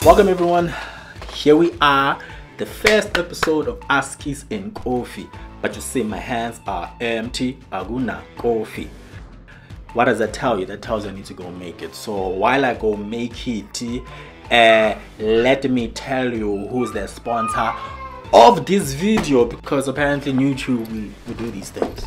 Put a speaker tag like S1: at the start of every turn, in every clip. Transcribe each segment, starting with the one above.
S1: Welcome everyone, here we are, the first episode of Askees and Coffee. But you see my hands are empty, aguna coffee. What does that tell you? That tells you I need to go make it. So while I go make it, let me tell you who's the sponsor of this video, because apparently in YouTube we do these things.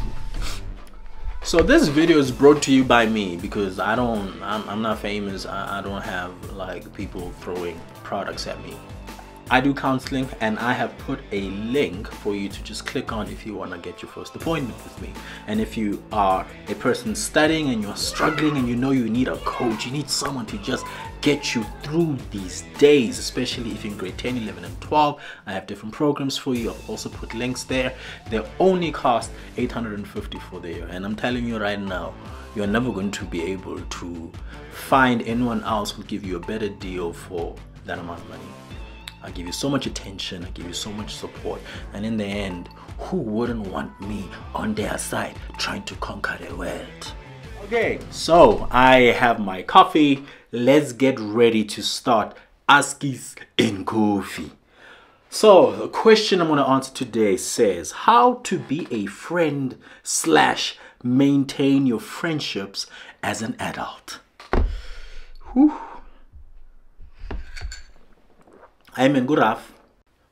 S1: So this video is brought to you by me because I'm not famous. I don't have like people throwing products at me. I do counseling, and I have put a link for you to just click on if you want to get your first appointment with me. And if you are a person studying and you're struggling and you know you need a coach, you need someone to just get you through these days, especially if you're in grade 10, 11 and 12, I have different programs for you. I've also put links there. They only cost $850 for the year, and I'm telling you right now, you're never going to be able to find anyone else who will give you a better deal for that amount of money. I give you so much attention, I give you so much support, and in the end, who wouldn't want me on their side trying to conquer the world? Okay, so I have my coffee. Let's get ready to start Askees and Coffee. So the question I'm going to answer today says how to be a friend / maintain your friendships as an adult. Whew. I'm in good half.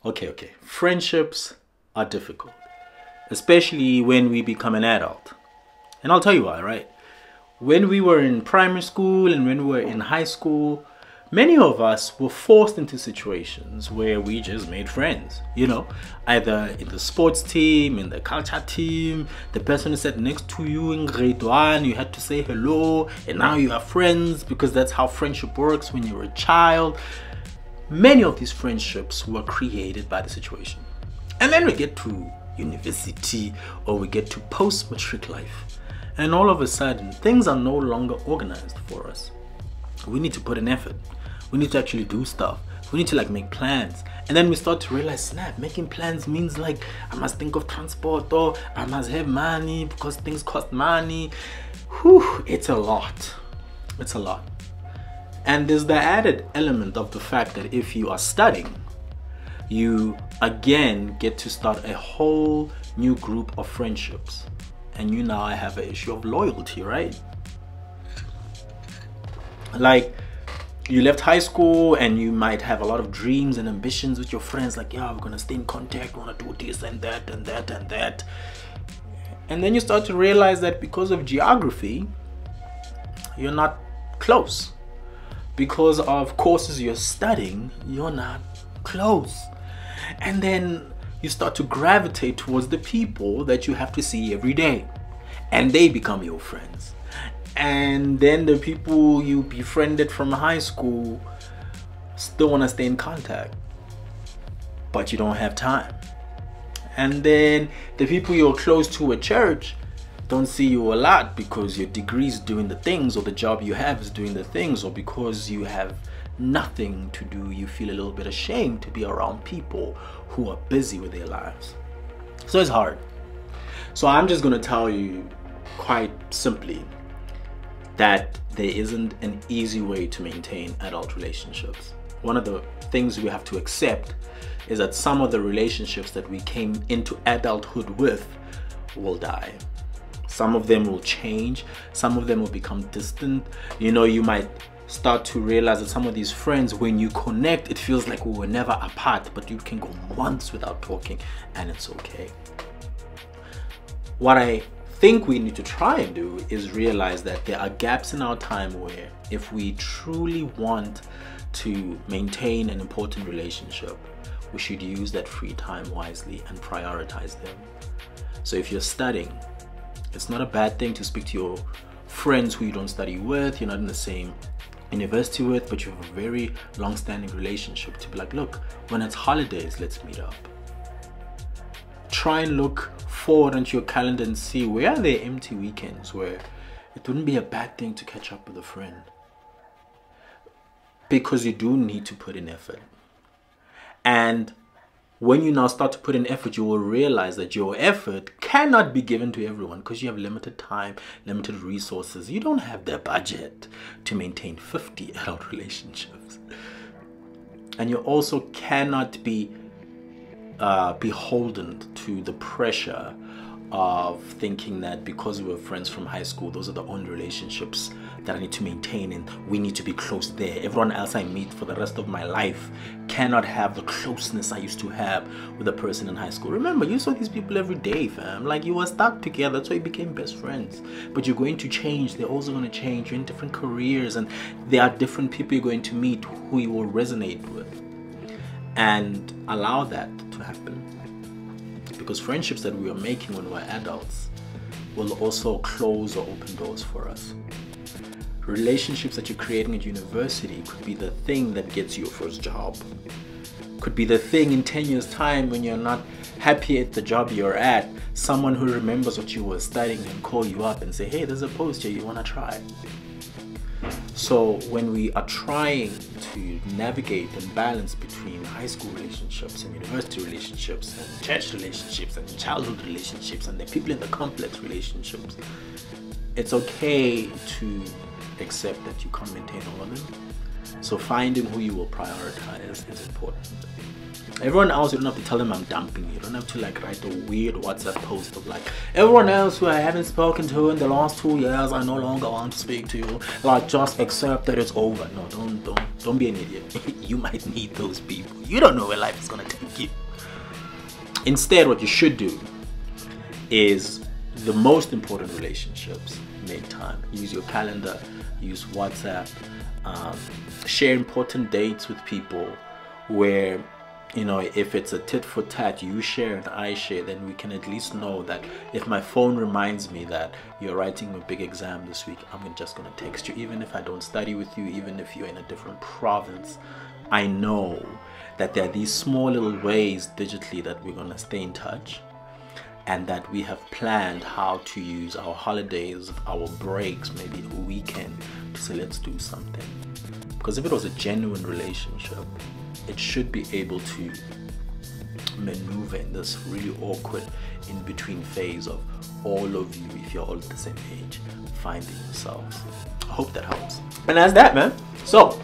S1: Okay. Friendships are difficult, especially when we become an adult. And I'll tell you why, right? When we were in primary school and when we were in high school, many of us were forced into situations where we just made friends, either in the sports team, in the culture team, the person who sat next to you in grade 1, you had to say hello, and now you are friends because that's how friendship works when you're a child. Many of these friendships were created by the situation. And then we get to university or we get to post-matric life, and all of a sudden things are no longer organized for us. We need to put in effort. We need to actually do stuff. We need to make plans. And then we start to realize, snap, making plans means I must think of transport, or I must have money because things cost money. Whew, it's a lot. It's a lot. And there's the added element of the fact that if you are studying, you again get to start a whole new group of friendships. And you now have an issue of loyalty, right? Like, you left high school and you might have a lot of dreams and ambitions with your friends, yeah, we're gonna stay in contact, we wanna do this and that and that and that. And then you start to realize that because of geography, you're not close. Because of courses you're studying, you're not close. And then you start to gravitate towards the people that you have to see every day, and they become your friends. And then the people you befriended from high school still want to stay in contact, but you don't have time. And then the people you're close to at church don't see you a lot because your degree is doing the things, or the job you have is doing the things, or because you have nothing to do, you feel a little bit ashamed to be around people who are busy with their lives. So it's hard. So I'm just going to tell you quite simply that there isn't an easy way to maintain adult relationships. One of the things we have to accept is that some of the relationships that we came into adulthood with will die. Some of them will change, some of them will become distant. You might start to realize that some of these friends, when you connect, it feels like we were never apart, but you can go months without talking, and it's okay. What I think we need to try and do is realize that there are gaps in our time where if we truly want to maintain an important relationship, we should use that free time wisely and prioritize them. So if you're studying, it's not a bad thing to speak to your friends who you don't study with, you're not in the same university with, but you have a very long-standing relationship, to be like, look, when it's holidays, let's meet up. Try and look forward into your calendar and see where are there empty weekends where it wouldn't be a bad thing to catch up with a friend. Because you do need to put in effort. And when you now start to put in effort, you will realize that your effort cannot be given to everyone because you have limited time, limited resources. You don't have the budget to maintain 50 adult relationships. And you also cannot be beholden to the pressure of thinking that because we were friends from high school, those are the only relationships that I need to maintain and we need to be close there. Everyone else I meet for the rest of my life cannot have the closeness I used to have with a person in high school. Remember, you saw these people every day, fam. Like, you were stuck together, that's why you became best friends. But you're going to change. They're also going to change. You're in different careers, and there are different people you're going to meet who you will resonate with. And allow that to happen. Because friendships that we are making when we're adults will also close or open doors for us. Relationships that you're creating at university could be the thing that gets you your first job. Could be the thing in 10 years' time when you're not happy at the job you're at, someone who remembers what you were studying and call you up and say, hey, there's a post here, you want to try? So when we are trying to navigate and balance between high school relationships and university relationships and church relationships and childhood relationships and the people in the complex relationships, it's okay to accept that you can't maintain all of them. So finding who you will prioritize is important. Everyone else, you don't have to tell them I'm dumping you. You don't have to like write a weird WhatsApp post of like, everyone else who I haven't spoken to in the last 2 years, I no longer want to speak to you. Like, just accept that it's over. No, don't be an idiot. You might need those people. You don't know where life is gonna take you. Instead, what you should do is the most important relationships. Make time. Use your calendar. Use WhatsApp. Share important dates with people where, you know, if it's a tit for tat, you share and I share, then we can at least know that if my phone reminds me that you're writing a big exam this week, I'm just going to text you. Even if I don't study with you, even if you're in a different province, I know that there are these small little ways digitally that we're going to stay in touch, and that we have planned how to use our holidays, our breaks, maybe a weekend to say, let's do something. Because if it was a genuine relationship, it should be able to maneuver in this really awkward in-between phase of all of you, if you're all at the same age, finding yourselves. I hope that helps. And that's that, man. So,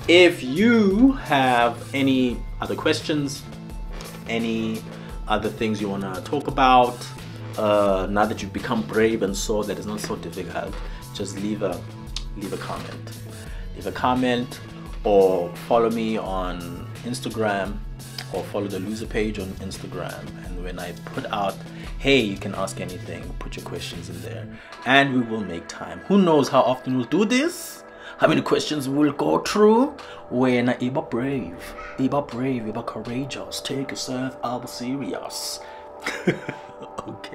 S1: if you have any other questions, any other things you want to talk about, now that you've become brave and saw that it's not so difficult, just leave a comment. Leave a comment, or follow me on Instagram, or follow the loser page on Instagram. And when I put out, hey, you can ask anything, put your questions in there, and we will make time. Who knows how often we'll do this? How many questions we'll go through? When Iba brave, Iba courageous, take yourself out serious. Okay.